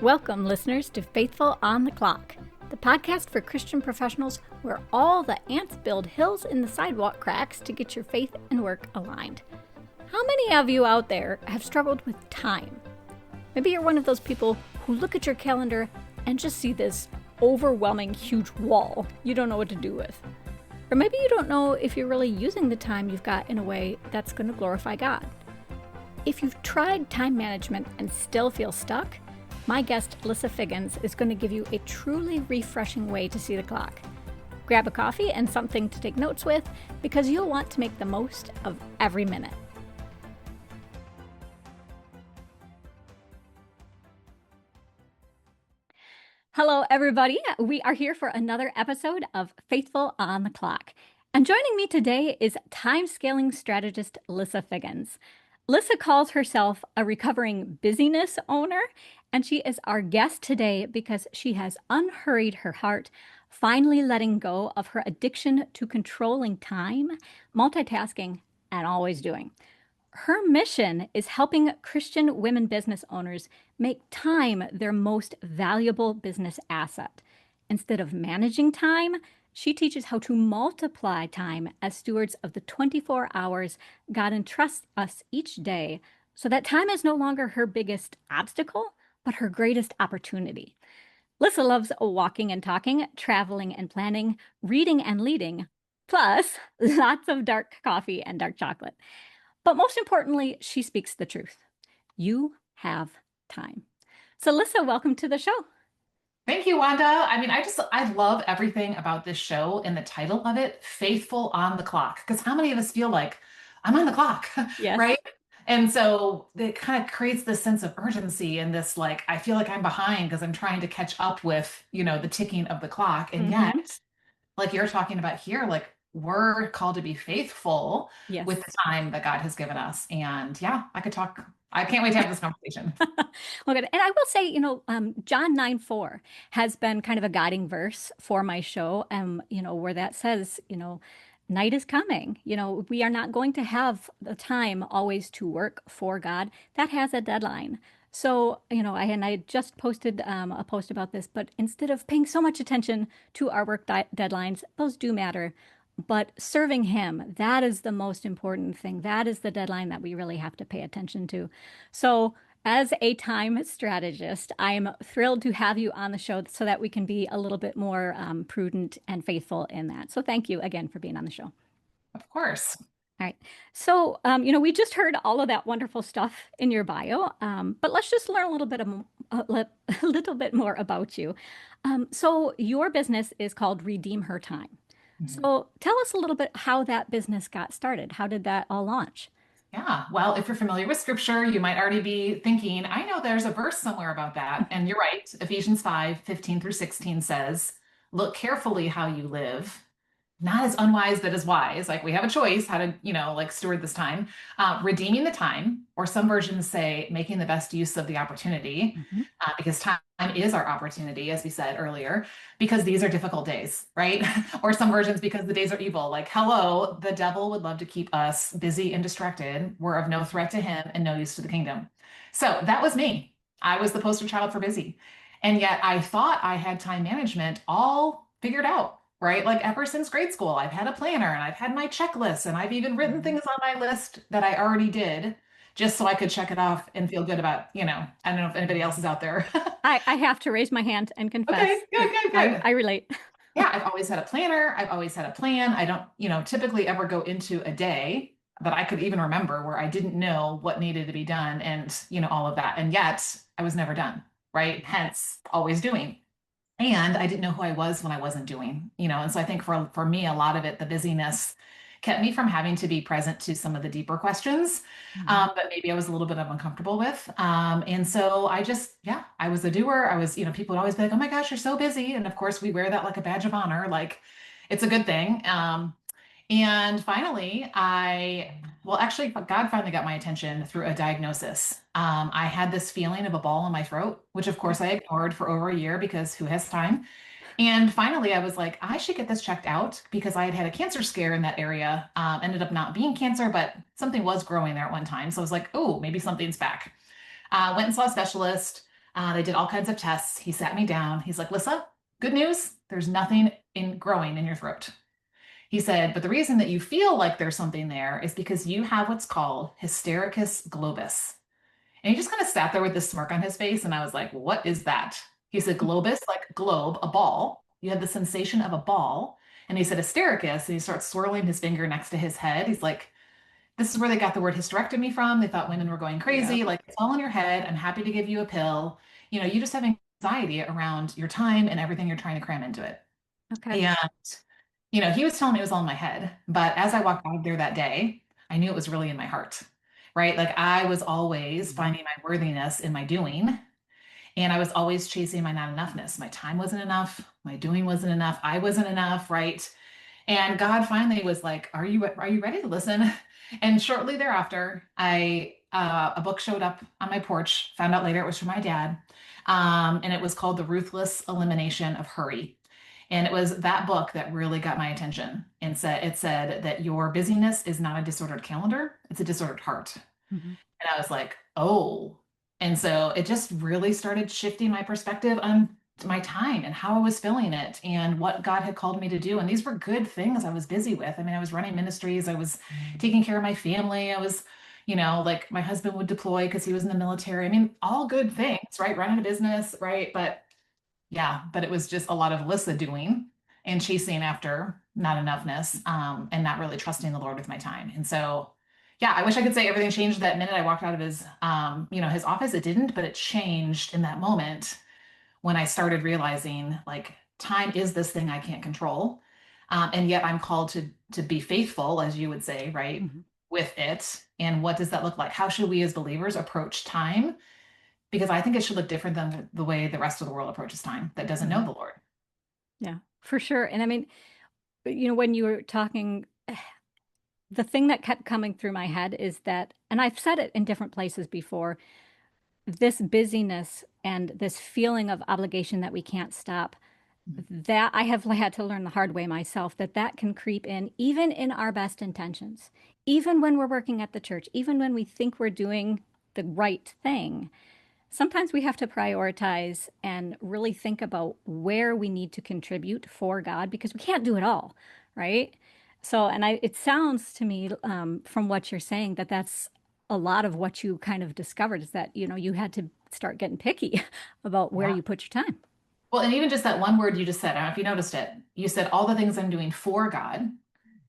Welcome, listeners, to Faithful on the Clock, the podcast for Christian professionals where all the ants build hills in the sidewalk cracks to get your faith and work aligned. How many of you out there have struggled with time? Maybe you're one of those people who look at your calendar and just see this overwhelming, huge wall you don't know what to do with. Or maybe you don't know if you're really using the time you've got in a way that's going to glorify God. If you've tried time management and still feel stuck, my guest, Lissa Figgins, is going to give you a truly refreshing way to see the clock. Grab a coffee and something to take notes with, because you'll want to make the most of every minute. Hello, everybody. We are here for another episode of Faithful on the Clock. And joining me today is time scaling strategist Lissa Figgins. Lissa calls herself a recovering busyness owner, and she is our guest today because she has unhurried her heart, finally letting go of her addiction to controlling time, multitasking, and always doing. Her mission is helping Christian women business owners make time their most valuable business asset. Instead of managing time, she teaches how to multiply time as stewards of the 24 hours God entrusts us each day, so that time is no longer her biggest obstacle, but her greatest opportunity. Lissa loves walking and talking, traveling and planning, reading and leading, plus lots of dark coffee and dark chocolate. But most importantly, she speaks the truth. You have time. So Lissa, welcome to the show. Thank you, Wanda. I love everything about this show and the title of it, Faithful on the Clock. Because how many of us feel like I'm on the clock, Yes. right? And so it kind of creates this sense of urgency and this like, I feel like I'm behind because I'm trying to catch up with, the ticking of the clock. And yet, like you're talking about here, like we're called to be faithful Yes. with the time that God has given us. And yeah, I can't wait to have this conversation. Well, good. And I will say, John 9:4 has been kind of a guiding verse for my show, where that says, night is coming. We are not going to have the time always to work for God. That has a deadline. So, I just posted a post about this, but instead of paying so much attention to our work deadlines, those do matter. But serving Him, that is the most important thing. That is the deadline that we really have to pay attention to. So, as a time strategist, I'm thrilled to have you on the show so that we can be a little bit more prudent and faithful in that. So, thank you again for being on the show. Of course. All right. So, we just heard all of that wonderful stuff in your bio, but let's just learn a little bit more about you. So, your business is called Redeem Her Time. So tell us a little bit how that business got started. How did that all launch? Yeah, well, if you're familiar with scripture, you might already be thinking, I know there's a verse somewhere about that. And you're right. Ephesians 5:15-16 says, look carefully how you live, not as unwise that is wise. Like we have a choice how to, like steward this time, redeeming the time, or some versions say making the best use of the opportunity, because time is our opportunity, as we said earlier, because these are difficult days, right? Or some versions because the days are evil. Like, hello, the devil would love to keep us busy and distracted. We're of no threat to him and no use to the kingdom. So that was me. I was the poster child for busy. And yet I thought I had time management all figured out. Right? Like ever since grade school, I've had a planner and I've had my checklist and I've even written things on my list that I already did just so I could check it off and feel good about, I don't know if anybody else is out there. I have to raise my hand and confess. Okay, good. I relate. Yeah, I've always had a planner. I've always had a plan. I don't, typically ever go into a day that I could even remember where I didn't know what needed to be done and, all of that. And yet I was never done, right? Hence always doing. And I didn't know who I was when I wasn't doing, and so I think for me, a lot of it, the busyness kept me from having to be present to some of the deeper questions that maybe I was a little bit uncomfortable with. And so I was a doer. I was, people would always be like, oh my gosh, you're so busy. And of course we wear that like a badge of honor, like it's a good thing. And finally, God finally got my attention through a diagnosis. I had this feeling of a ball in my throat, which of course I ignored for over a year because who has time? And finally, I was like, I should get this checked out because I had had a cancer scare in that area. Ended up not being cancer, but something was growing there at one time. So I was like, oh, maybe something's back. Went and saw a specialist. They did all kinds of tests. He sat me down. He's like, Lissa, good news. There's nothing in growing in your throat. He said, but the reason that you feel like there's something there is because you have what's called hystericus globus. And he just kind of sat there with this smirk on his face. And I was like, what is that? He said, globus, like globe, a ball. You had the sensation of a ball. And he said, hystericus. And he starts swirling his finger next to his head. He's like, this is where they got the word hysterectomy from. They thought women were going Yep. crazy. Like, it's all in your head. I'm happy to give you a pill. You just have anxiety around your time and everything you're trying to cram into it. Okay. And, he was telling me it was all in my head. But as I walked out of there that day, I knew it was really in my heart, right? Like I was always finding my worthiness in my doing. And I was always chasing my not enoughness. My time wasn't enough. My doing wasn't enough. I wasn't enough, right? And God finally was like, "Are you ready to listen?" And shortly thereafter, I a book showed up on my porch. Found out later it was from my dad, and it was called "The Ruthless Elimination of Hurry." And it was that book that really got my attention. And it said that your busyness is not a disordered calendar; it's a disordered heart. Hmm. And I was like, oh. And so it just really started shifting my perspective on my time and how I was filling it and what God had called me to do. And these were good things I was busy with. I mean, I was running ministries, I was taking care of my family, I was, like my husband would deploy because he was in the military. I mean, all good things, right? Running a business, right? But yeah, but it was just a lot of Lissa doing and chasing after not enoughness, and not really trusting the Lord with my time. And so, yeah, I wish I could say everything changed that minute I walked out of his office. It didn't, but it changed in that moment when I started realizing like time is this thing I can't control, and yet I'm called to be faithful, as you would say, right, Hmm. with it. And what does that look like? How should we as believers approach time? Because I think it should look different than the way the rest of the world approaches time that doesn't know Hmm. the Lord. Yeah, for sure. And I mean, when you were talking, the thing that kept coming through my head is that, and I've said it in different places before, this busyness and this feeling of obligation that we can't stop, that I have had to learn the hard way myself, that can creep in even in our best intentions, even when we're working at the church, even when we think we're doing the right thing. Sometimes we have to prioritize and really think about where we need to contribute for God because we can't do it all, right? So, it sounds to me from what you're saying that that's a lot of what you kind of discovered is that, you had to start getting picky about where Yeah. you put your time. Well, and even just that one word you just said, I don't know if you noticed it. You said all the things I'm doing for God.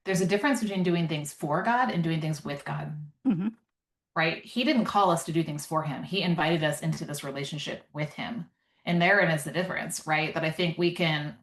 There's a difference between doing things for God and doing things with God, Hmm. right? He didn't call us to do things for him. He invited us into this relationship with him. And therein is the difference, right? That I think we can,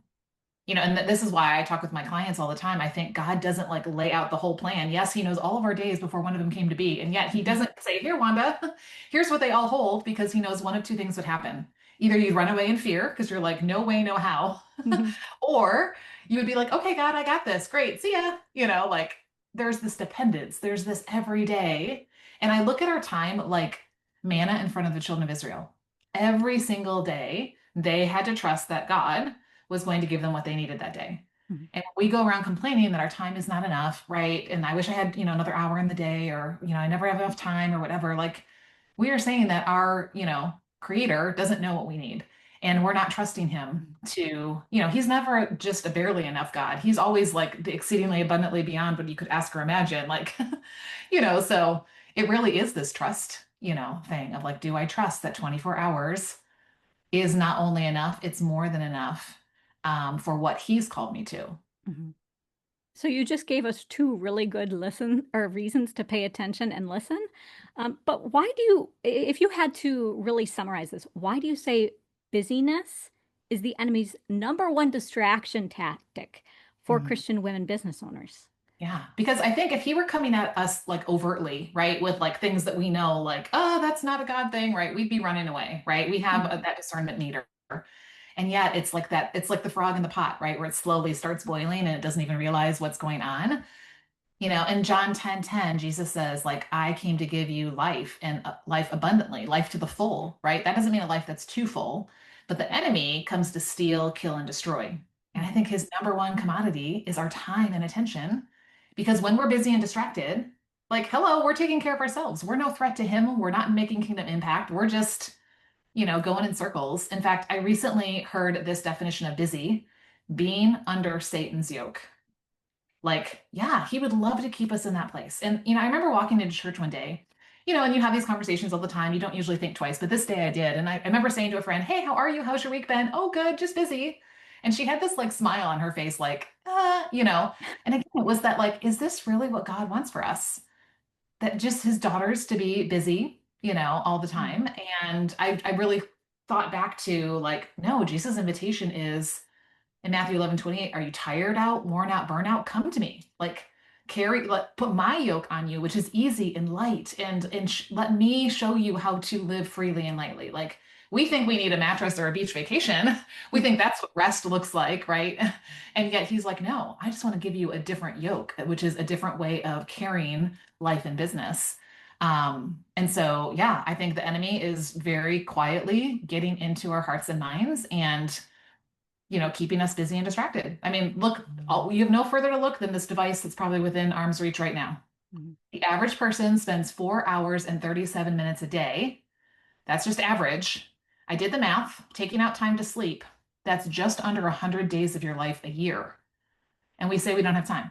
and this is why I talk with my clients all the time. I think God doesn't like lay out the whole plan. Yes, he knows all of our days before one of them came to be. And yet he Hmm. doesn't say, here, Wanda, here's what they all hold, because he knows one of two things would happen. Either you'd run away in fear because you're like, no way, no how. Hmm. Or you would be like, okay, God, I got this. Great. See ya. Like there's this dependence, there's this every day. And I look at our time like manna in front of the children of Israel. Every single day, they had to trust that God was going to give them what they needed that day. Hmm. And we go around complaining that our time is not enough, right? And I wish I had, another hour in the day, or, I never have enough time or whatever. Like we are saying that our, creator doesn't know what we need. And we're not trusting him to, he's never just a barely enough God. He's always like the exceedingly abundantly beyond what you could ask or imagine. Like, so it really is this trust, thing of like, do I trust that 24 hours is not only enough, it's more than enough, for what he's called me to. Hmm. So you just gave us two really good listen or reasons to pay attention and listen. But why do you, if you had to really summarize this, why do you say busyness is the enemy's number one distraction tactic for Mhm. Christian women business owners? Yeah, because I think if he were coming at us like overtly, right, with like things that we know, like, oh, that's not a God thing, right, we'd be running away, right? We have Mhm. that discernment meter. And yet it's like that, it's like the frog in the pot, right, where it slowly starts boiling and it doesn't even realize what's going on. In John 10:10, Jesus says, like, I came to give you life and life abundantly, life to the full, right? That doesn't mean a life that's too full, but the enemy comes to steal, kill, and destroy. And I Mhm. think his number one commodity is our time and attention. Because when we're busy and distracted, like, hello, we're taking care of ourselves. We're no threat to him. We're not making kingdom impact. We're just, going in circles. In fact, I recently heard this definition of busy, being under Satan's yoke. Like, yeah, he would love to keep us in that place. And, I remember walking into church one day, and you have these conversations all the time. You don't usually think twice, but this day I did. And I remember saying to a friend, "Hey, how are you? How's your week been?" "Oh, good, just busy." And she had this like smile on her face, like, and again, it was that like, is this really what God wants for us? That just his daughters to be busy, all the Mm. time. And I really thought back to like, no, Jesus' invitation is in Matthew 11:28, are you tired out, worn out, burnout? Come to me. Like put my yoke on you, which is easy and light, and let me show you how to live freely and lightly. Like we think we need a mattress or a beach vacation. We think that's what rest looks like, right? And yet he's like, no, I just want to give you a different yoke, which is a different way of carrying life and business. And so, yeah, I think the enemy is very quietly getting into our hearts and minds and keeping us busy and distracted. I mean, look, you have no further to look than this device that's probably within arm's reach right now. Mhm. The average person spends 4 hours and 37 minutes a day. That's just average. I did the math, taking out time to sleep. That's just under 100 days of your life a year. And we say we don't have time.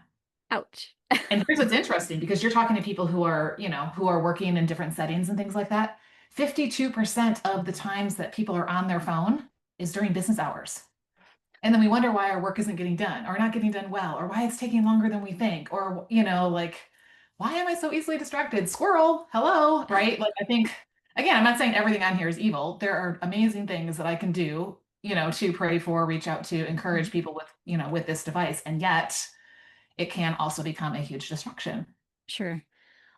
Ouch. And here's what's interesting because you're talking to people who are working in different settings and things like that. 52% of the times that people are on their phone is during business hours. And then we wonder why our work isn't getting done or not getting done well, or why it's taking longer than we think, or, like, why am I so easily distracted? Squirrel, hello, right? Like, I think, again, I'm not saying everything on here is evil. There are amazing things that I can do, to pray for, reach out to, encourage people with, with this device. And yet it can also become a huge distraction. Sure.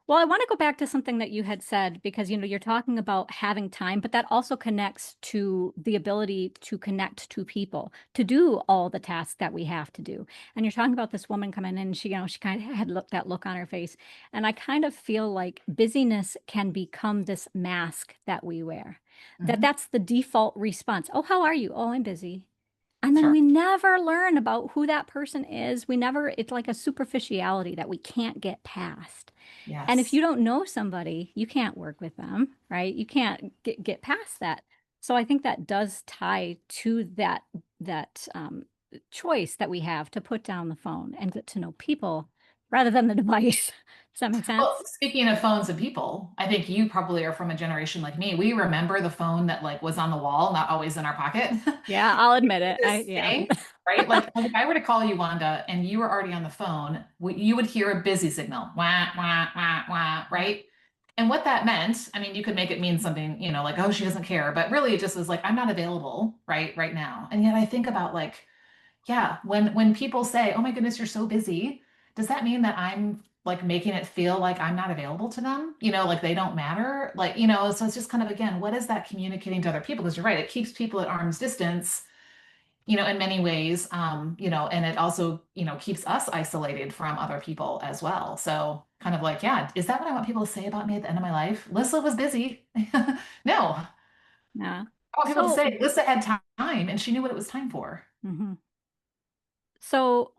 Well, I want to go back to something that you had said because you're talking about having time, but that also connects to the ability to connect to people, to do all the tasks that we have to do. And you're talking about this woman coming in, and she kind of had that look on her face. And I kind of feel like busyness can become this mask that we wear. Mhm. That's the default response. Oh, how are you? Oh, I'm busy. And then Sure. we never learn about who that person is. It's like a superficiality that we can't get past. And if Yes. you don't know somebody, you can't work with them, right? You can't get past that. So I think that does tie to that choice that we have to put down the phone and get to know people rather than the device. Does that make Well, sense? speaking of phones and people, I think you probably are from a generation like me. We remember the phone that like was on the wall, not always in our pocket. Yeah, I'll admit it. This Yeah. thing, right? Like if I were to call you Wanda and you were already on the phone, you would hear a busy signal, wah, wah, wah, wah, right? And what that meant, I mean, you could make it mean something, like, oh, she doesn't care, but really it just was like, I'm not available right now. And yet I think about like, yeah, when people say, "Oh my goodness, you're so busy," does that mean that I'm like making it feel like I'm not available to them? Like they don't matter? Like, so it's just kind of again, what is that communicating to other people? Because you're right, it keeps people at arm's distance, in many ways. And it also, keeps us isolated from other people as well. So kind of like, yeah, is that what I want people to say about me at the end of my life? Lissa was busy. No, I Yeah. want people to So, say Lissa had time and she knew what it was time for. mhm. So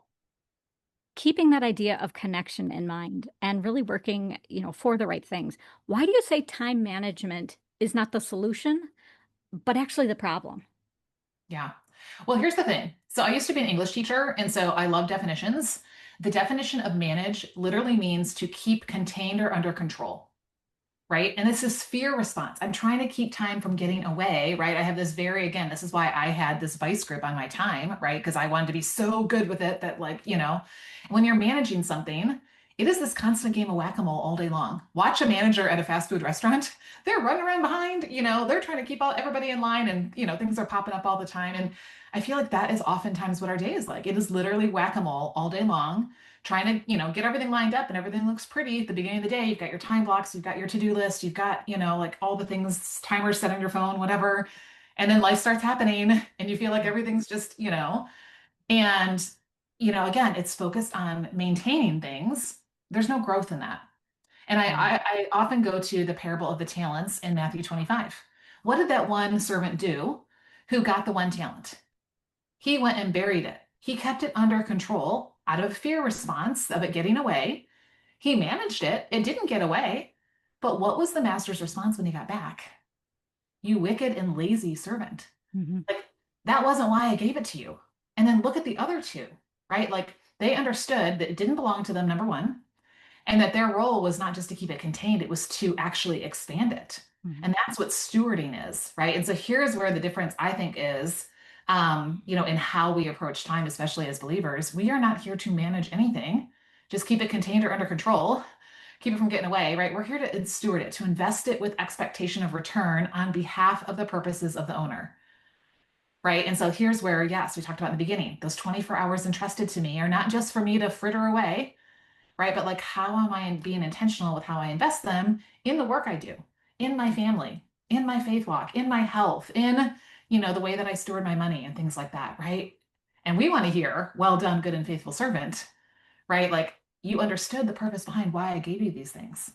keeping that idea of connection in mind and really working, for the right things. Why do you say time management is not the solution, but actually the problem? Yeah. Well, here's the thing. So I used to be an English teacher, and so I love definitions. The definition of manage literally means to keep contained or under control, right? And this is fear response. I'm trying to keep time from getting away, right? I have this again, this is why I had this vice grip on my time, right? Because I wanted to be so good with it that, like, when you're managing something, it is this constant game of whack-a-mole all day long. Watch a manager at a fast food restaurant. They're running around behind, they're trying to keep everybody in line and, things are popping up all the time. And I feel like that is oftentimes what our day is like. It is literally whack-a-mole all day long trying to, get everything lined up and everything looks pretty at the beginning of the day. You've got your time blocks, you've got your to-do list, you've got, like all the things, timers set on your phone, whatever. And then life starts happening and you feel like everything's just, and, again, it's focused on maintaining things. There's no growth in that. And Right. I often go to the parable of the talents in Matthew 25. What did that one servant do who got the one talent? He went and buried it. He kept it under control out of fear response of it getting away. He managed it. It didn't get away. But what was the master's response when he got back? you wicked and lazy servant. Hmm. Like, that wasn't why I gave it to you. And then look at the other two, right? Like, they understood that it didn't belong to them, number one, and that their role was not just to keep it contained, it was to actually expand it. Hmm. And that's what stewarding is, right? And so here's where the difference, I think, is, in how we approach time, especially as believers. We are not here to manage anything, just keep it contained or under control, keep it from getting away, right? We're here to steward it, to invest it with expectation of return on behalf of the purposes of the owner. Right. And so here's where, yes, we talked about in the beginning, those 24 hours entrusted to me are not just for me to fritter away, right? But like, how am I being intentional with how I invest them in the work I do, in my family, in my faith walk, in my health, in, the way that I steward my money and things like that, right? And we want to hear, well done, good and faithful servant, right? Like, you understood the purpose behind why I gave you these things.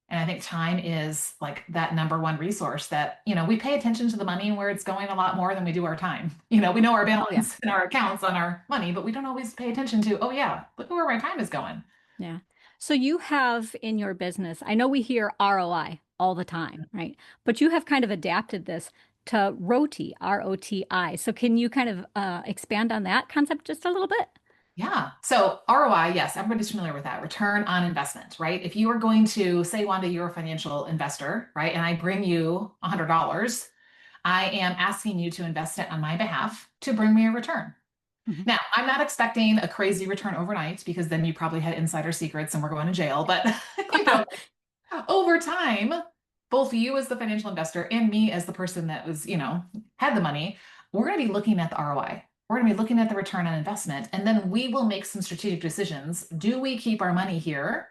And I think time is like that number one resource that, we pay attention to the money and where it's going a lot more than we do our time. We know our Oh, yeah. balance and our accounts on our money, but we don't always pay attention to, oh yeah, look at where my time is going. Yeah. So you have in your business, I know we hear ROI all the time, right? But you have kind of adapted this to ROTI, ROTI. So can you kind of expand on that concept just a little bit? Yeah. So ROI, yes, everybody's familiar with that. Return on investment, right? If you are going to say, Wanda, you're a financial investor, right? And I bring you $100, I am asking you to invest it on my behalf to bring me a return. Hmm. Now, I'm not expecting a crazy return overnight because then you probably had insider secrets and we're going to jail. But you know, over time, both you as the financial investor and me as the person that was, had the money, we're going to be looking at the ROI. We're going to be looking at the return on investment, and then we will make some strategic decisions. Do we keep our money here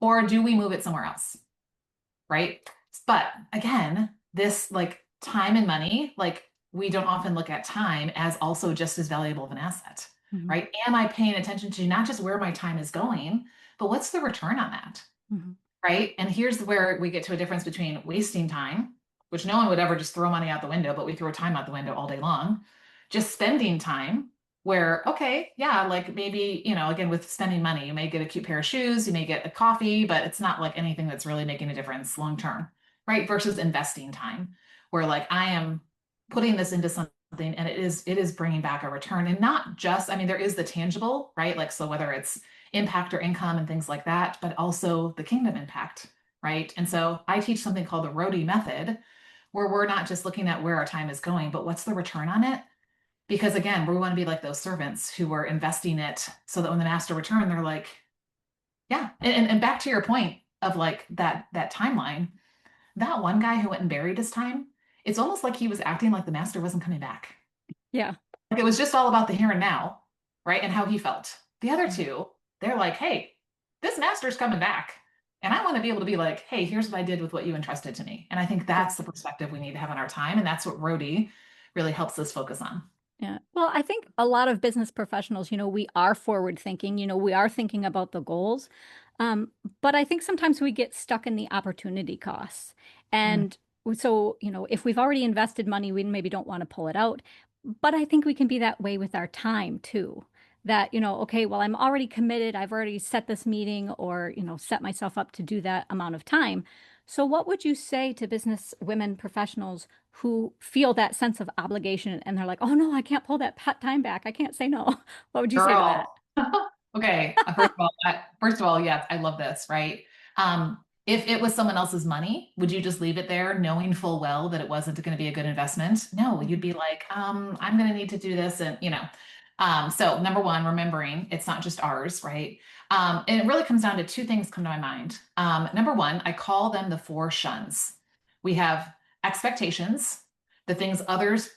or do we move it somewhere else? Right? But again, this like time and money, like we don't often look at time as also just as valuable of an asset, Hmm. right? Am I paying attention to not just where my time is going, but what's the return on that? Hmm. Right? And here's where we get to a difference between wasting time, which no one would ever just throw money out the window, but we throw time out the window all day long. Just spending time where, okay, yeah, like maybe, again, with spending money, you may get a cute pair of shoes, you may get a coffee, but it's not like anything that's really making a difference long term, right? Versus investing time, where like I am putting this into something and it is bringing back a return and not just, I mean, there is the tangible, right? Like, so whether it's impact or income and things like that, but also the kingdom impact, right? And so I teach something called the Rhodey method, where we're not just looking at where our time is going, but what's the return on it? Because again, we want to be like those servants who were investing it so that when the master returned, they're like, yeah. And back to your point of like that timeline, that one guy who went and buried his time, it's almost like he was acting like the master wasn't coming back. Yeah. Like it was just all about the here and now, right? And how he felt. The other two, they're like, hey, this master's coming back. And I want to be able to be like, hey, here's what I did with what you entrusted to me. And I think Yeah. that's the perspective we need to have on our time. And that's what Rhodey really helps us focus on. Yeah. Well, I think a lot of business professionals, we are forward thinking, we are thinking about the goals. Um, but I think sometimes we get stuck in the opportunity costs. Mm. And so, if we've already invested money, we maybe don't want to pull it out. But I think we can be that way with our time too. That, okay, well, I'm already committed. I've already set this meeting or, set myself up to do that amount of time. So, what would you say to business women professionals who feel that sense of obligation and they're like, oh no, I can't pull that time back. I can't say no. What would you say to that? Girl. Okay. First of all, yes, I love this, right? If it was someone else's money, would you just leave it there knowing full well that it wasn't going to be a good investment? No, you'd Mhm. be like, I'm going to need to do this. So number one, remembering it's not just ours, right? And it really comes down to two things come to my mind. Number one, I call them the four shuns. We have expectations, the things others,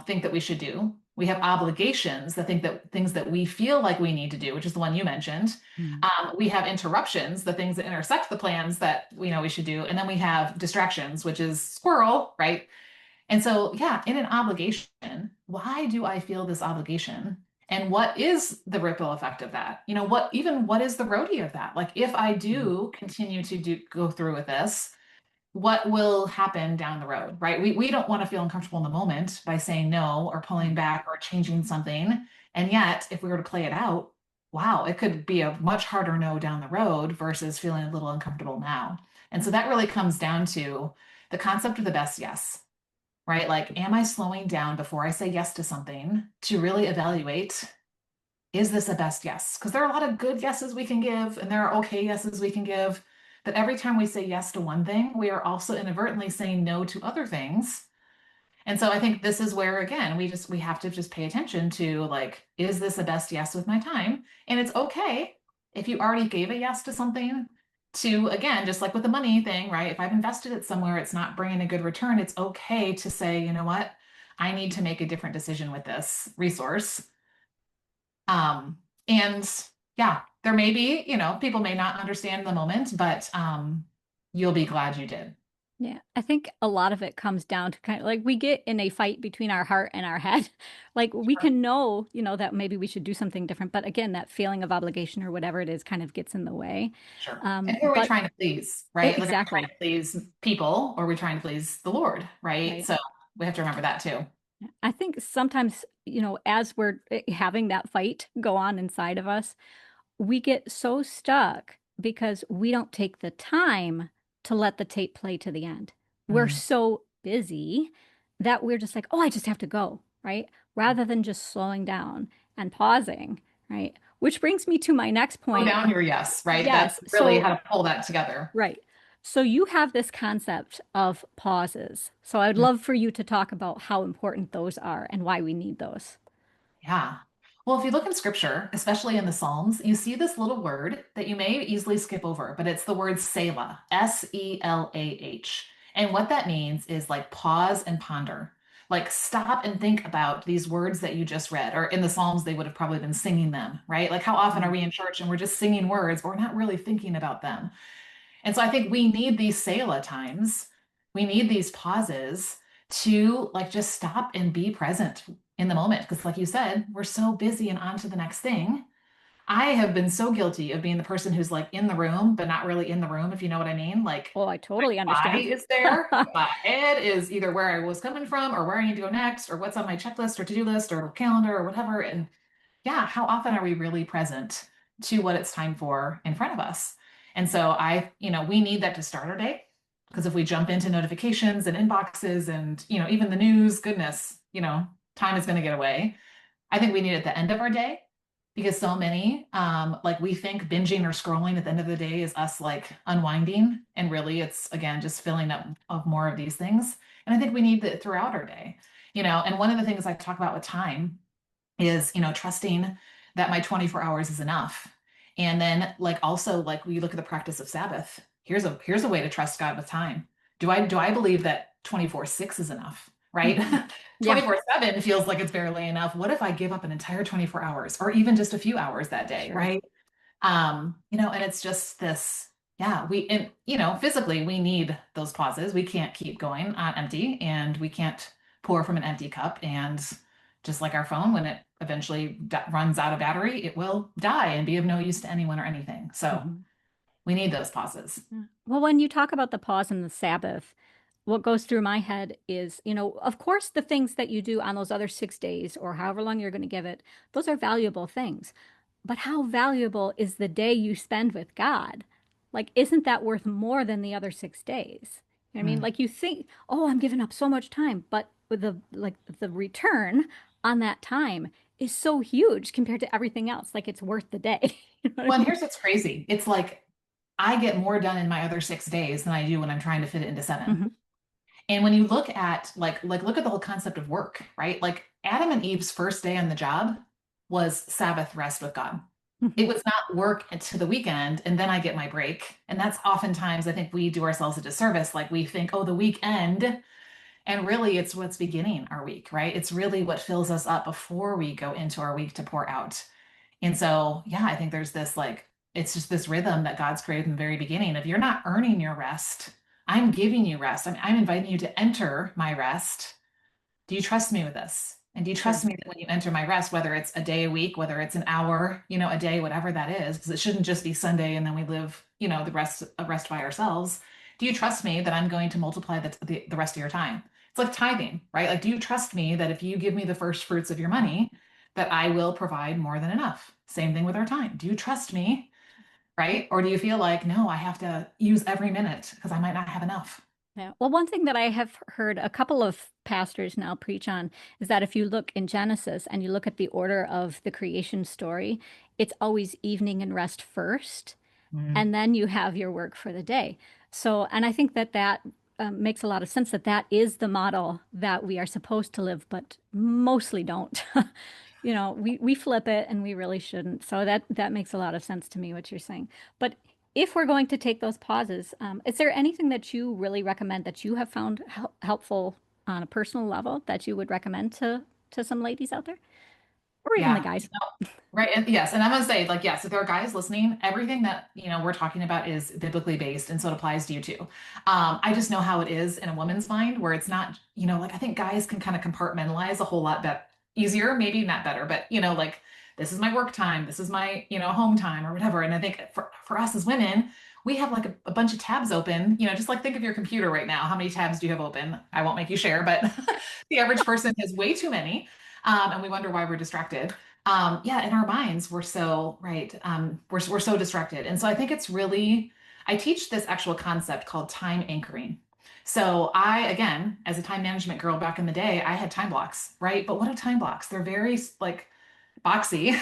think that we should do. We have obligations, the things that we feel like we need to do, which is the one you mentioned. Mhm. We have interruptions, the things that intersect the plans that we know we should do, and then we have distractions, which is squirrel, right? And so, yeah, in an obligation, why do I feel this obligation? And what is the ripple effect of that? What is the roadie of that? Like, if I Mhm. do continue to go through with this, what will happen down the road, right? We don't want to feel uncomfortable in the moment by saying no or pulling back or changing something. And yet, if we were to play it out, wow, it could be a much harder no down the road versus feeling a little uncomfortable now. And so that really comes down to the concept of the best yes, right? Like, am I slowing down before I say yes to something to really evaluate, is this a best yes? Because there are a lot of good yeses we can give, and there are okay yeses we can give. But every time we say yes to one thing, we are also inadvertently saying no to other things. And so I think this is where, again, we have to just pay attention to, like, is this a best yes with my time? And it's okay if you already gave a yes to something, to, again, just like with the money thing, right? If I've invested it somewhere, it's not bringing a good return, it's okay to say, you know what? I need to make a different decision with this resource. Um, and yeah, there may be, people may not understand in the moment, but you'll be glad you did. Yeah, I think a lot of it comes down to kind of like we get in a fight between our heart and our head. Like we Sure. can know, that maybe we should do something different, but again, that feeling of obligation or whatever it is kind of gets in the way. Sure. And who are we But trying to please, right? Like, are we trying exactly, to please people or are we trying to please the Lord, right? right. So we have to remember that too. I think sometimes, as we're having that fight go on inside of us, we get so stuck because we don't take the time to let the tape play to the end. We're Mm. so busy that we're just like, oh, I just have to go, right? Rather than just slowing down and pausing, right? Which brings me to my next Slow point. down your yes, right? That's Yes. really So, how to pull that together. right. So you have this concept of pauses. So I'd Mm. love for you to talk about how important those are and why we need those. Yeah. Well, if you look in scripture, especially in the Psalms, you see this little word that you may easily skip over, but it's the word Selah, Selah. And what that means is like pause and ponder. Like stop and think about these words that you just read, or in the Psalms, they would have probably been singing them, right? Like how often are Mhm. we in church and we're just singing words, but we're not really thinking about them? And so I think we need these Selah times. We need these pauses to like just stop and be present in the moment. Because, like you said, we're so busy and on to the next thing. I have been so guilty of being the person who's like in the room, but not really in the room, if you know what I mean. Like Oh, I my totally body understand. is there, but my head is either where I was coming from or where I need to go next or what's on my checklist or to-do list or calendar or whatever. And yeah, how often are we really present to what it's time for in front of us? And so we need that to start our day. Because if we jump into notifications and inboxes and, even the news, goodness, time is going to get away. I think we need it at the end of our day because so many, like we think binging or scrolling at the end of the day is us like unwinding. And really it's again, just filling up of more of these things. And I think we need that throughout our day, and one of the things I talk about with time is trusting that my 24 hours is enough. And then like also like we look at the practice of Sabbath, here's a way to trust God with time. Do I believe that 24/6 is enough, right? Mhm. Yeah, 24/7 feels like it's barely enough. What if I give up an entire 24 hours or even just a few hours that day, sure. right? And it's just this, yeah, and physically we need those pauses. We can't keep going on empty and we can't pour from an empty cup. And just like our phone, when it eventually runs out of battery, it will die and be of no use to anyone or anything. So Mhm. we need those pauses. Yeah. Well, when you talk about the pause and the Sabbath, what goes through my head is, of course, the things that you do on those other 6 days or however long you're going to give it, those are valuable things. But how valuable is the day you spend with God? Like, isn't that worth more than the other 6 days? You know what I mean? Mm. Like you think, oh, I'm giving up so much time, but with the return on that time is so huge compared to everything else. Like it's worth the day. You know what Well, I and mean? here's what's crazy. It's like I get more done in my other 6 days than I do when I'm trying to fit it into seven. Hmm. And when you look at like look at the whole concept of work, right? Like Adam and Eve's first day on the job was Sabbath rest with God. It Hmm. was not work into the weekend and then I get my break. And that's oftentimes I think we do ourselves a disservice. Like we think, oh, the weekend. And really it's what's beginning our week, right? It's really what fills us up before we go into our week to pour out. And so, yeah, I think there's this like, it's just this rhythm that God's created in the very beginning of you're not earning your rest. I'm giving you rest. I'm inviting you to enter my rest. Do you trust me with this? And do you trust Sure. me that when you enter my rest, whether it's a day a week, whether it's an hour, a day, whatever that is, because it shouldn't just be Sunday and then we live, the rest by ourselves. Do you trust me that I'm going to multiply the rest of your time? It's like tithing, right? Like, do you trust me that if you give me the first fruits of your money, that I will provide more than enough? Same thing with our time. Do you trust me right? Or do you feel like, no, I have to use every minute because I might not have enough? Yeah. Well, one thing that I have heard a couple of pastors now preach on is that if you look in Genesis and you look at the order of the creation story, it's always evening and rest first, Mm. and then you have your work for the day. So, and I think that makes a lot of sense that that is the model that we are supposed to live, but mostly don't. We flip it and we really shouldn't. So that makes a lot of sense to me what you're saying. But if we're going to take those pauses, is there anything that you really recommend that you have found helpful on a personal level that you would recommend to some ladies out there, or even the Yeah. guys? Right. And yes. And I'm going to say, like, yes, if there are guys listening, everything that, we're talking about is biblically based. And so it applies to you too. I just know how it is in a woman's mind where it's not, like I think guys can kind of compartmentalize a whole lot easier, maybe not better, but, like this is my work time. This is my, home time or whatever. And I think for us as women, we have like a bunch of tabs open, just like think of your computer right now. How many tabs do you have open? I won't make you share, but the average person has way too many. And we wonder why we're distracted. Yeah, in our minds, we're so right. We're so distracted, and so I think it's really. I teach this actual concept called time anchoring. So I, again, as a time management girl back in the day, I had time blocks, right? But what are time blocks? They're very like boxy.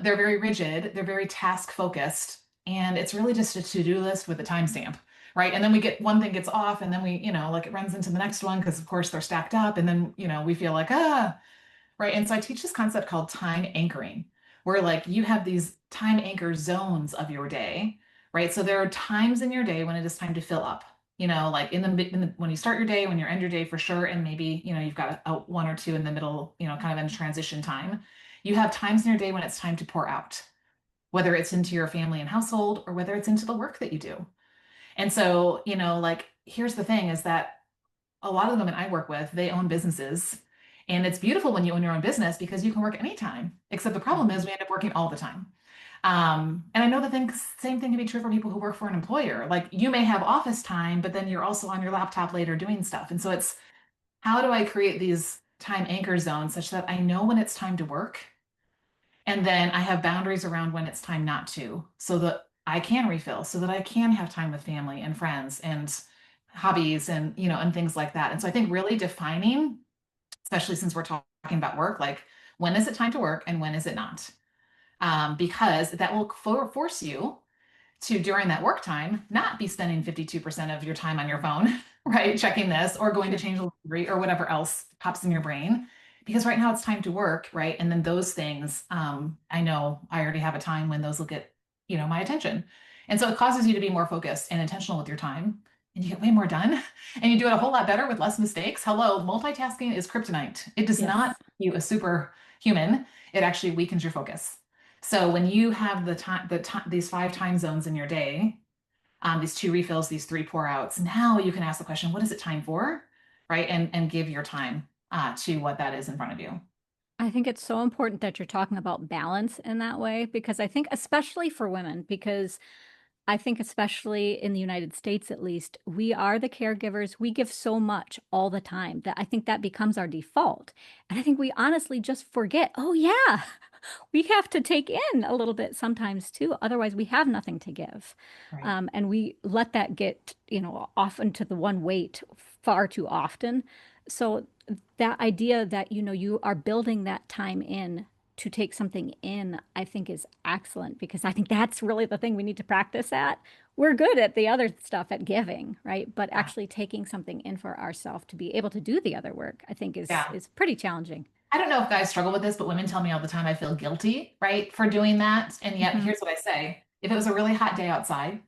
They're very rigid. They're very task focused, and it's really just a to-do list with a timestamp, right? And then we get one thing gets off, and then we, like it runs into the next one because of course they're stacked up, and then we feel like right. And so I teach this concept called time anchoring, where like you have these time anchor zones of your day, right? So there are times in your day when it is time to fill up, like when you start your day, when you end your day for sure, and maybe, you've got a one or two in the middle, kind of in transition time. You have times in your day when it's time to pour out, whether it's into your family and household or whether it's into the work that you do. And so, like, here's the thing is that a lot of the women I work with, they own businesses. And it's beautiful when you own your own business because you can work anytime. Except the problem is Mhm. we end up working all the time. And I know same thing can be true for people who work for an employer. Like you may have office time, but then you're also on your laptop later doing stuff. And so it's how do I create these time anchor zones such that I know when it's time to work and then I have boundaries around when it's time not to, so that I can refill, so that I can have time with family and friends and hobbies and, and things like that. And so I think really defining, especially since we're talking about work, like when is it time to work and when is it not? Because that will force you to during that work time not be spending 52% of your time on your phone, right? Checking this or going to Sure. change the laundry or whatever else pops in your brain. Because right now it's time to work, right? And then those things, I know I already have a time when those will get, my attention. And so it causes you to be more focused and intentional with your time. And you get way more done. And you do it a whole lot better with less mistakes. Hello, multitasking is kryptonite. It does not Yes. make you a superhuman. It actually weakens your focus. So when you have these five time zones in your day, these two refills, these three pour outs, now you can ask the question, what is it time for? Right? And give your time to what that is in front of you. I think it's so important that you're talking about balance in that way because I think, especially for women, because I think, especially in the United States, at least, we are the caregivers. We give so much all the time that I think that becomes our default. And I think we honestly just forget, oh, yeah, we have to take in a little bit sometimes too. Otherwise, we have nothing to give. Right. And we let that get, off into the one weight far too often. So that idea that, you are building that time in to take something in, I think is excellent because I think that's really the thing we need to practice at. We're good at the other stuff at giving, right? But Yeah. actually taking something in for ourselves to be able to do the other work, I think is Yeah. is pretty challenging. I don't know if guys struggle with this, but women tell me all the time I feel guilty, right, for doing that. And yet, Hmm. here's what I say. If it was a really hot day outside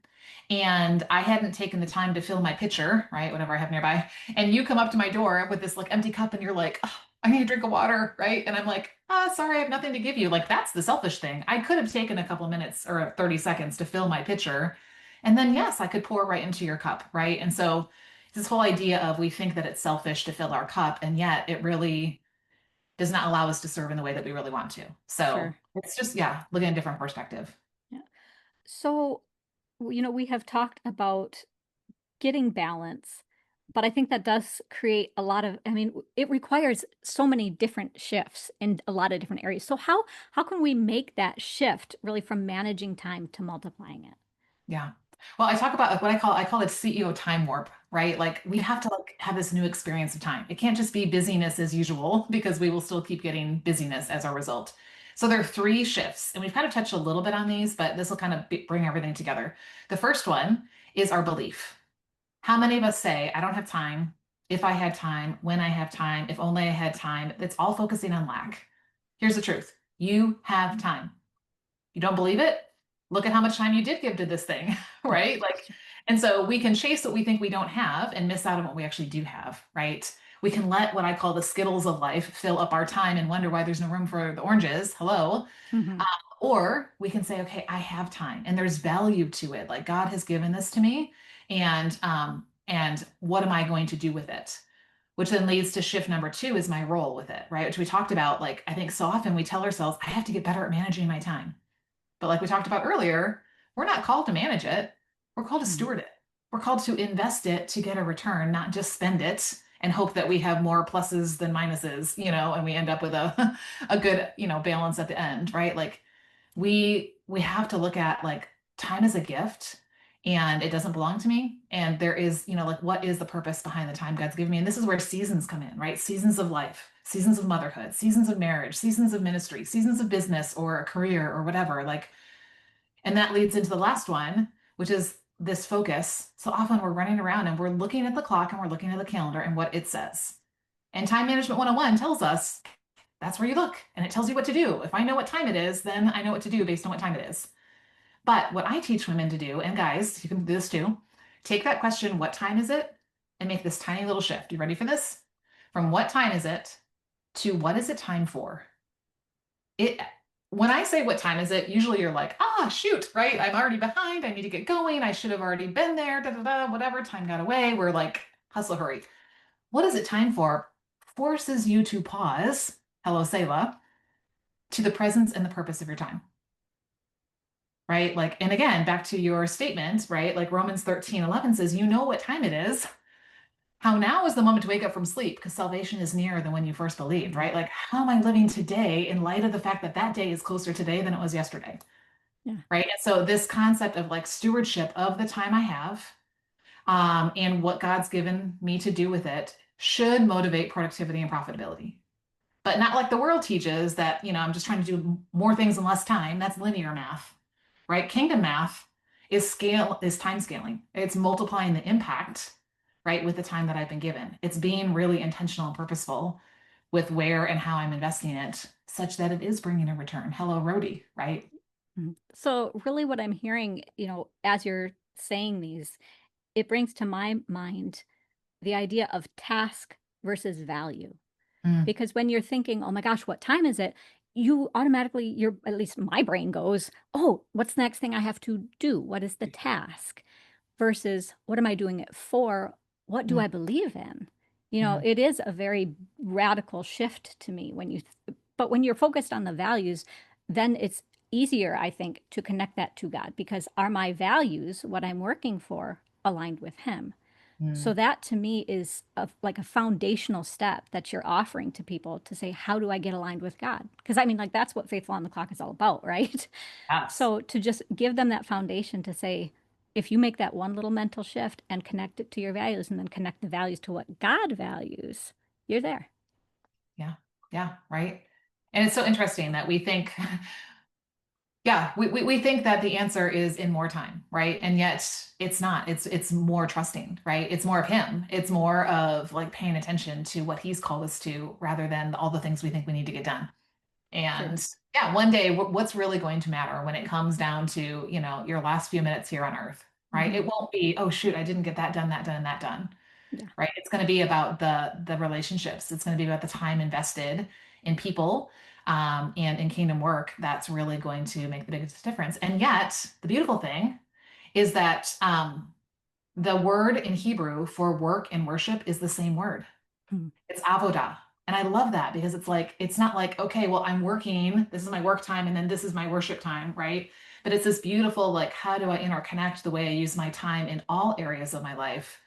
and I hadn't taken the time to fill my pitcher, right, whatever I have nearby, and you come up to my door with this like empty cup and you're like, oh, I need a drink of water, right? And I'm like, sorry, I have nothing to give you. Like, that's the selfish thing. I could have taken a couple minutes or 30 seconds to fill my pitcher. And then, yes, I could pour right into your cup, right? And so, this whole idea of we think that it's selfish to fill our cup, and yet it really does not allow us to serve in the way that we really want to. So Sure. it's just, yeah, looking at a different perspective. Yeah. So, we have talked about getting balance, But I think that does create a lot of, I mean, it requires so many different shifts in a lot of different areas. So how can we make that shift really from managing time to multiplying it? Yeah. Well, I talk about like what I call it CEO time warp, right? Like we Okay. have to like have this new experience of time. It can't just be busyness as usual because we will still keep getting busyness as a result. So there are three shifts, and we've kind of touched a little bit on these, but this will kind of bring everything together. The first one is our belief. How many of us say, I don't have time, if I had time, when I have time, if only I had time? It's all focusing on lack. Here's the truth. You have time. You don't believe it? Look at how much time you did give to this thing, right? Like, and so we can chase what we think we don't have and miss out on what we actually do have, right? We can let what I call the Skittles of life fill up our time and wonder why there's no room for the oranges. Hello. Hmm. Or we can say, okay, I have time and there's value to it. Like God has given this to me, and what am I going to do with it? Which then leads to shift number two is my role with it, right? Which we talked about. Like I think so often we tell ourselves, I have to get better at managing my time. But like we talked about earlier, we're not called to manage it. We're called to Hmm. steward it. We're called to invest it to get a return, not just spend it and hope that we have more pluses than minuses, and we end up with a a good, balance at the end, right? Like we have to look at like time is a gift and it doesn't belong to me. And there is, like what is the purpose behind the time God's given me? And this is where seasons come in, right? Seasons of life, seasons of motherhood, seasons of marriage, seasons of ministry, seasons of business or a career or whatever. Like, and that leads into the last one, which is this focus. So often we're running around and we're looking at the clock and we're looking at the calendar and what it says. And Time Management 101 tells us that's where you look and it tells you what to do. If I know what time it is, then I know what to do based on what time it is. But what I teach women to do, and guys, you can do this too, take that question, what time is it? And make this tiny little shift. You ready for this? From what time is it to what is it time for? It When I say what time is it, usually you're like, shoot, right? I'm already behind. I need to get going. I should have already been there, da da da, whatever. Time got away. We're like, hustle, hurry. What is it time for? Forces you to pause. Hello, Selah, to the presence and the purpose of your time, right? Like, and again, back to your statement, right? Like Romans 13:11 says, you know what time it is. How now is the moment to wake up from sleep because salvation is nearer than when you first believed, right? Like, how am I living today in light of the fact that that day is closer today than it was yesterday, Yeah. right? And so, this concept of like stewardship of the time I have, and what God's given me to do with it should motivate productivity and profitability, but not like the world teaches that, I'm just trying to do more things in less time. That's linear math, right? Kingdom math is time scaling. It's multiplying the impact, right, with the time that I've been given. It's being really intentional and purposeful with where and how I'm investing it such that it is bringing a return. Hello, Rhodey, right? Mhm. So really what I'm hearing, as you're saying these, it brings to my mind the idea of task versus value. Mm, Because when you're thinking, oh my gosh, what time is it? You automatically, at least my brain goes, oh, what's the next thing I have to do? What is the task? Versus what am I doing it for? What do mm, I believe in? mm, It is a very radical shift to me but when you're focused on the values, then it's easier, I think, to connect that to God because are my values, what I'm working for, aligned with Him? So mm. that to me is like a foundational step that you're offering to people to say, how do I get aligned with God? Because I mean, like that's what Faithful on the Clock is all about, right? Yes. So to just give them that foundation to say, if you make that one little mental shift and connect it to your values and then connect the values to what God values, you're there. Yeah. Yeah. Right. And it's so interesting that we think yeah, we think that the answer is in more time, right? And yet it's not. It's more trusting, right? It's more of him. It's more of like paying attention to what he's called us to rather than all the things we think we need to get done. Sure. And yeah, one day what's really going to matter when it comes down to, your last few minutes here on earth, right? Hmm. It won't be, oh shoot, I didn't get that done, that done, and that done, Yeah. right? It's going to be about the relationships. It's going to be about the time invested in people, and in kingdom work. That's really going to make the biggest difference. And yet, the beautiful thing is that the word in Hebrew for work and worship is the same word. Mhm. It's avodah. And I love that because it's like, it's not like, okay, well, I'm working, this is my work time, and then this is my worship time, right? But it's this beautiful, like, how do I interconnect the way I use my time in all areas of my life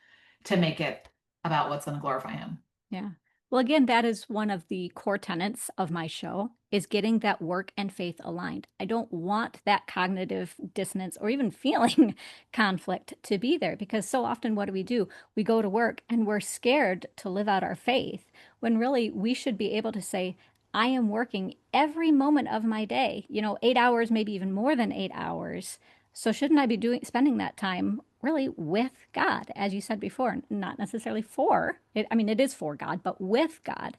to make it about what's going to glorify him. Yeah. Well, again, that is one of the core tenets of my show is getting that work and faith aligned. I don't want that cognitive dissonance or even feeling conflict to be there because so often what do? We go to work and we're scared to live out our faith when really we should be able to say, I am working every moment of my day, 8 hours, maybe even more than 8 hours. So shouldn't I be spending that time really with God, as you said before, not necessarily for it. I mean, it is for God, but with God.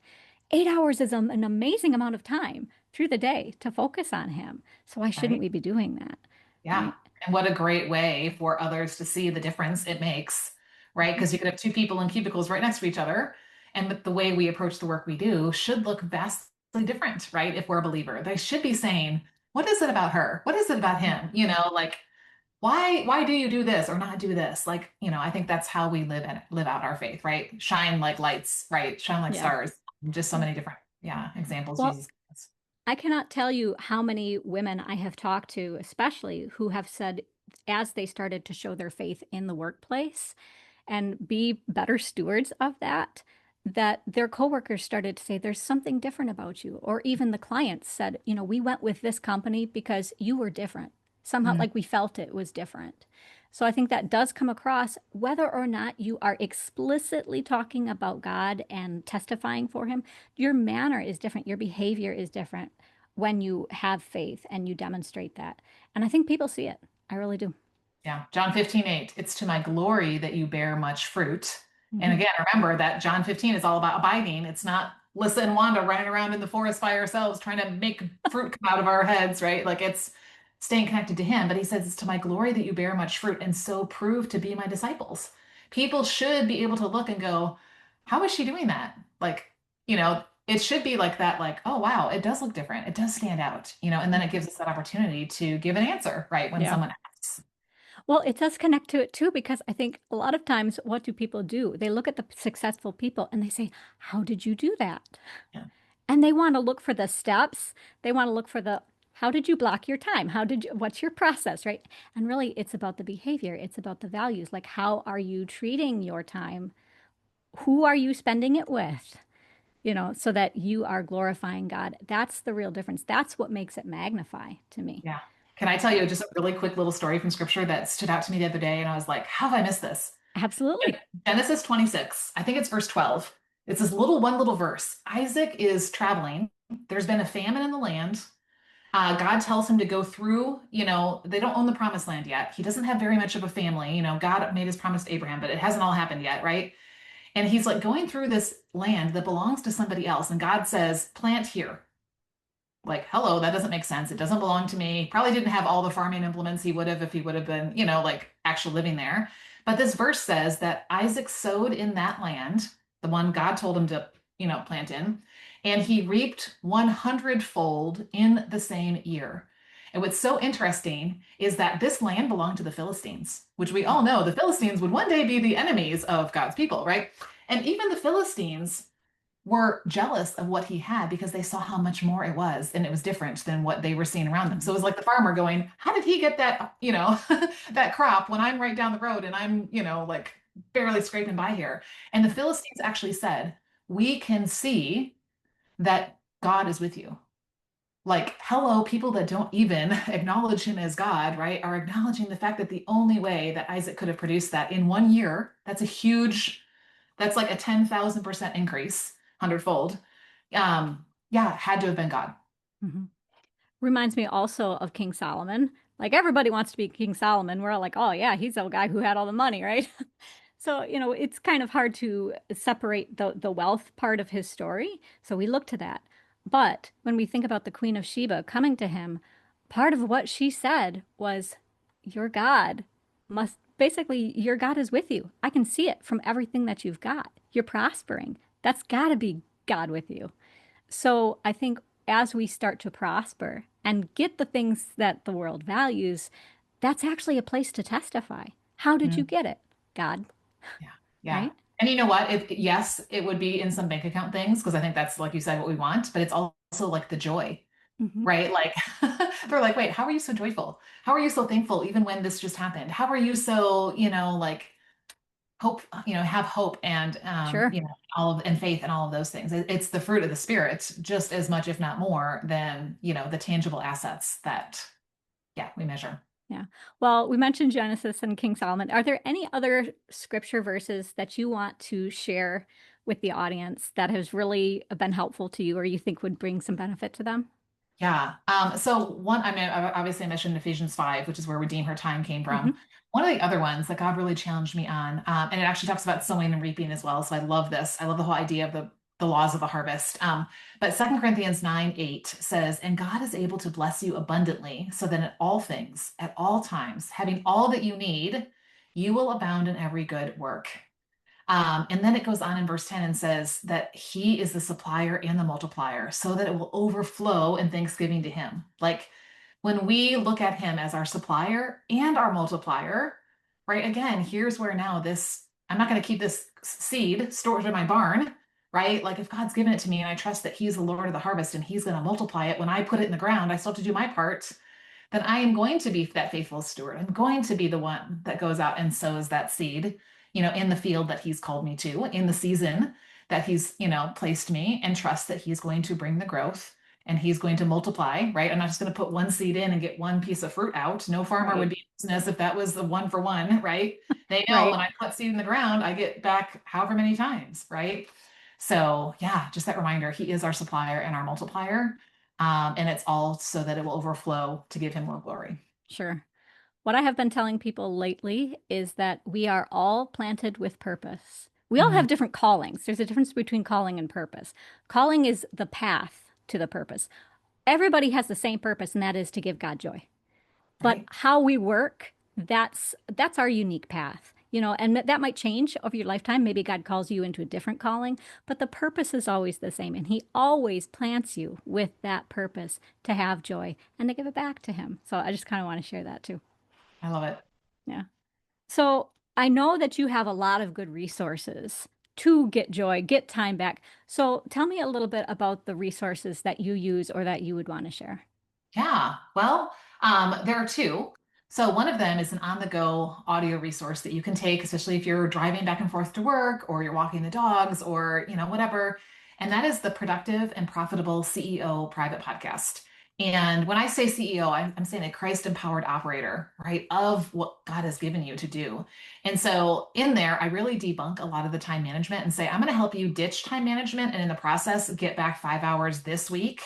8 hours is an amazing amount of time through the day to focus on Him. So why shouldn't Right? we be doing that? Yeah. Right? And what a great way for others to see the difference it makes, right? Because you could have two people in cubicles right next to each other, and the way we approach the work we do should look vastly different, right? If we're a believer, they should be saying, what is it about her? What is it about him? Mhm. Like why do you do this or not do this? Like, I think that's how we live out our faith, right? Shine like lights, right? Shine like Yeah. stars. Just so Yeah. many different, yeah, examples Well, Jesus gives us. I cannot tell you how many women I have talked to, especially who have said, as they started to show their faith in the workplace and be better stewards of that, that their coworkers started to say, there's something different about you. Or even the clients said, we went with this company because you were different. Somehow, Mm, like we felt it was different. So I think that does come across whether or not you are explicitly talking about God and testifying for Him. Your manner is different, your behavior is different when you have faith and you demonstrate that. And I think people see it. I really do. yeah. John 15:8. It's to my glory that you bear much fruit. And Hmm. again, remember that John 15 is all about abiding. It's not Lissa and Wanda running around in the forest by ourselves trying to make fruit come out of our heads, right? Like it's staying connected to him. But he says, it's to my glory that you bear much fruit and so prove to be my disciples. People should be able to look and go, how is she doing that? Like, it should be like that, like, oh, wow, it does look different. It does stand out, and then it gives us that opportunity to give an answer, right? When Yeah. someone asks. Well, it does connect to it too, because I think a lot of times, what do people do? They look at the successful people and they say, how did you do that? Yeah. And they want to look for the steps. They want to look for how did you block your time? What's your process, right? And really, it's about the behavior. It's about the values. Like, how are you treating your time? Who are you spending it with? So that you are glorifying God. That's the real difference. That's what makes it magnify to me. Yeah. Can I tell you just a really quick little story from scripture that stood out to me the other day? And I was like, how have I missed this? Absolutely. Genesis 26, I think it's verse 12. It's this one little verse. Isaac is traveling. There's been a famine in the land. God tells him to go through, they don't own the promised land yet. He doesn't have very much of a family. God made his promise to Abraham, but it hasn't all happened yet, right? And he's like going through this land that belongs to somebody else. And God says, plant here. Like, hello, that doesn't make sense. It doesn't belong to me. Probably didn't have all the farming implements he would have if he would have been, like actually living there. But this verse says that Isaac sowed in that land, the one God told him to, plant in, and he reaped 100-fold in the same year. And what's so interesting is that this land belonged to the Philistines, which we all know the Philistines would one day be the enemies of God's people, right? And even the Philistines were jealous of what he had because they saw how much more it was and it was different than what they were seeing around them. So it Mhm. was like the farmer going, how did he get that, that crop when I'm right down the road and I'm, like barely scraping by here? And the Philistines actually said, we can see that God is with you. Like, hello, people that don't even acknowledge him as God, right, are acknowledging the fact that the only way that Isaac could have produced that in 1 year, that's like a 10,000% increase, hundredfold. Yeah, had to have been God. Mhm. Reminds me also of King Solomon. Like everybody wants to be King Solomon. We're all like, oh yeah, he's the guy who had all the money, right? So, it's kind of hard to separate the wealth part of his story. So we look to that. But when we think about the Queen of Sheba coming to him, part of what she said was, your God basically, your God is with you. I can see it from everything that you've got. You're prospering. That's got to be God with you. So I think as we start to prosper and get the things that the world values, that's actually a place to testify. How did you Mhm. get it? God, Yeah, yeah. right? And you know what? Yes, it would be in some bank account things because I think that's, like you said, what we want, but it's also like the joy, Hmm. right? Like they're like, wait, how are you so joyful? How are you so thankful even when this just happened? How are you so, like hope, have hope and, Sure. and faith and all of those things. It's the fruit of the spirit just as much, if not more, than, the tangible assets that, yeah, we measure. Yeah. Well, we mentioned Genesis and King Solomon. Are there any other scripture verses that you want to share with the audience that has really been helpful to you or you think would bring some benefit to them? Yeah. So one, I mean, obviously I mentioned Ephesians 5, which is where redeem her time came from. Hmm. One of the other ones that God really challenged me on, and it actually talks about sowing and reaping as well. So I love this. I love the whole idea of the laws of the harvest. But 2 Corinthians 9:8 says, and God is able to bless you abundantly, so that in all things, at all times, having all that you need, you will abound in every good work. And then it goes on in verse 10 and says that he is the supplier and the multiplier so that it will overflow in thanksgiving to him. Like when we look at him as our supplier and our multiplier, right? Again, here's where now I'm not going to keep this seed stored in my barn, right? Like if God's given it to me and I trust that he's the Lord of the harvest and he's going to multiply it, when I put it in the ground, I still have to do my part, then I am going to be that faithful steward. I'm going to be the one that goes out and sows that seed, in the field that he's called me to, in the season that he's, placed me, and trust that he's going to bring the growth and he's going to multiply, right? I'm not just going to put one seed in and get one piece of fruit out. No farmer would Right. be in business if that was the one for one, right? They know when Right. I put seed in the ground, I get back however many times, right? So yeah, just that reminder, he is our supplier and our multiplier. And it's all so that it will overflow to give him more glory. Sure. What I have been telling people lately is that we are all planted with purpose. We all Mhm. have different callings. There's a difference between calling and purpose. Calling is the path to the purpose. Everybody has the same purpose, and that is to give God joy. But Right? how we work, that's our unique path. And that might change over your lifetime. Maybe God calls you into a different calling, but the purpose is always the same. And He always plants you with that purpose to have joy and to give it back to Him. So I just kind of want to share that too. I love it. Yeah. So I know that you have a lot of good resources to get joy, get time back. So tell me a little bit about the resources that you use or that you would want to share. Yeah. Well, there are two. So one of them is an on-the-go audio resource that you can take, especially if you're driving back and forth to work or you're walking the dogs or, whatever. And that is the Productive and Profitable CEO Private Podcast. And when I say CEO, I'm saying a Christ-empowered operator, right, of what God has given you to do. And so in there, I really debunk a lot of the time management and say, I'm going to help you ditch time management and in the process get back 5 hours this week.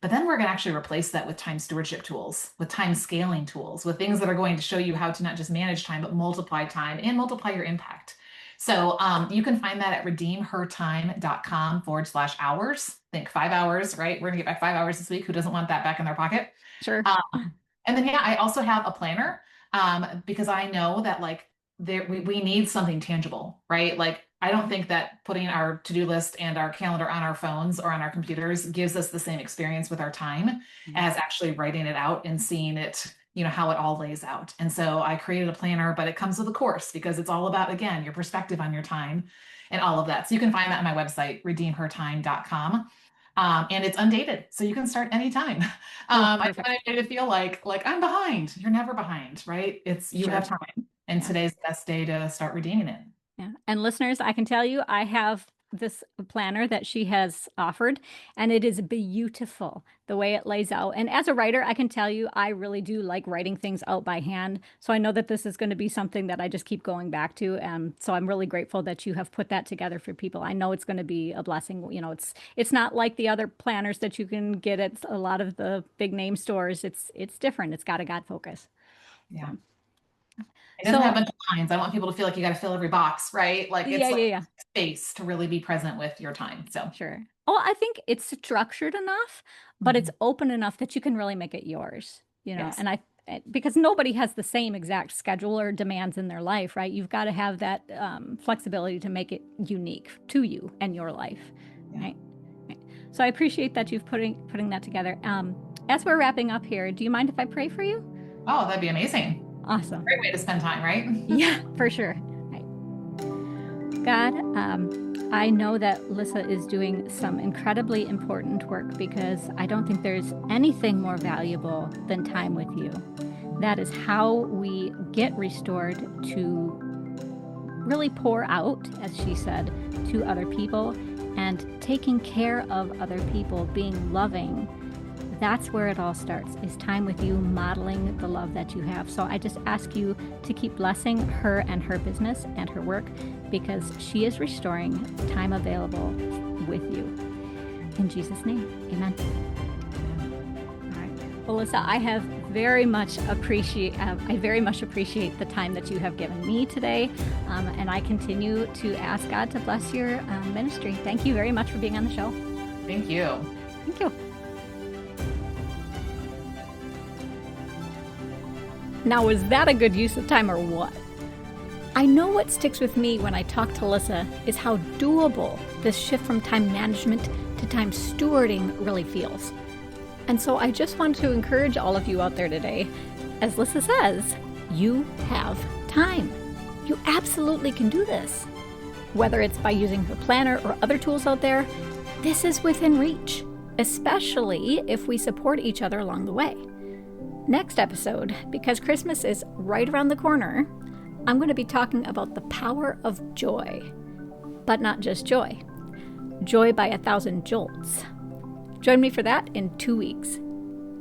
But then we're going to actually replace that with time stewardship tools, with time scaling tools, with things that are going to show you how to not just manage time, but multiply time and multiply your impact. So you can find that at redeemhertime.com/hours. Think 5 hours, right? We're going to get back 5 hours this week. Who doesn't want that back in their pocket? Sure. And then, yeah, I also have a planner because I know that like we need something tangible, right? Like I don't think that putting our to-do list and our calendar on our phones or on our computers gives us the same experience with our time as actually writing it out and seeing it, how it all lays out. And so I created a planner, but it comes with a course because it's all about, again, your perspective on your time and all of that. So you can find that on my website, redeemhertime.com. And it's undated, so you can start anytime. Oh, I don't perfect. want anybody to feel like I'm behind. You're never behind, right? It's you have Sure. time, and Yeah. today's the best day to start redeeming it. Yeah. And listeners, I can tell you, I have this planner that she has offered, and it is beautiful the way it lays out. And as a writer, I can tell you, I really do like writing things out by hand. So I know that this is going to be something that I just keep going back to. And so I'm really grateful that you have put that together for people. I know it's going to be a blessing. It's not like the other planners that you can get at a lot of the big name stores. It's different. It's got a God focus. Yeah. So, It doesn't have so a bunch of lines. I want people to feel like you got to fill every box, right? Like yeah, it's like yeah, yeah. space to really be present with your time. So, Sure. Oh, I think it's structured enough, but it's mhm. open enough that you can really make it yours, Yes. and because nobody has the same exact schedule or demands in their life, right? You've got to have that flexibility to make it unique to you and your life, Yeah. right? Right. So I appreciate that you've putting that together. As we're wrapping up here, do you mind if I pray for you? Oh, that'd be amazing. Awesome. Great way to spend time, right? Yeah, for sure. Right. God, I know that Lissa is doing some incredibly important work because I don't think there's anything more valuable than time with you. That is how we get restored to really pour out, as she said, to other people and taking care of other people, being loving. That's where it all starts, is time with you, modeling the love that you have. So I just ask you to keep blessing her and her business and her work, because she is restoring time available with you. In Jesus' name, amen. All right. Well, Lissa, I very much appreciate the time that you have given me today, and I continue to ask God to bless your ministry. Thank you very much for being on the show. Thank you. Thank you. Now, was that a good use of time or what? I know what sticks with me when I talk to Lissa is how doable this shift from time management to time stewarding really feels. And so I just want to encourage all of you out there today. As Lissa says, you have time. You absolutely can do this. Whether it's by using her planner or other tools out there, this is within reach, especially if we support each other along the way. Next episode, because Christmas is right around the corner, I'm going to be talking about the power of joy. But not just joy. Joy by 1,000 jolts. Join me for that in 2 weeks.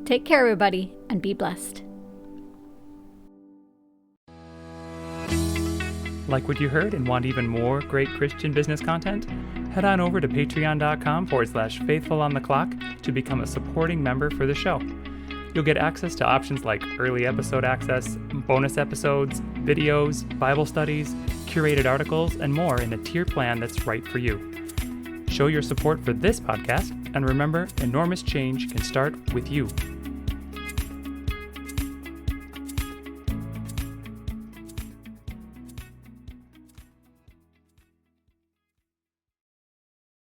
Take care, everybody, and be blessed. Like what you heard and want even more great Christian business content? Head on over to patreon.com/faithfulonthe-clock to become a supporting member for the show. You'll get access to options like early episode access, bonus episodes, videos, Bible studies, curated articles, and more in a tier plan that's right for you. Show your support for this podcast, and remember, enormous change can start with you.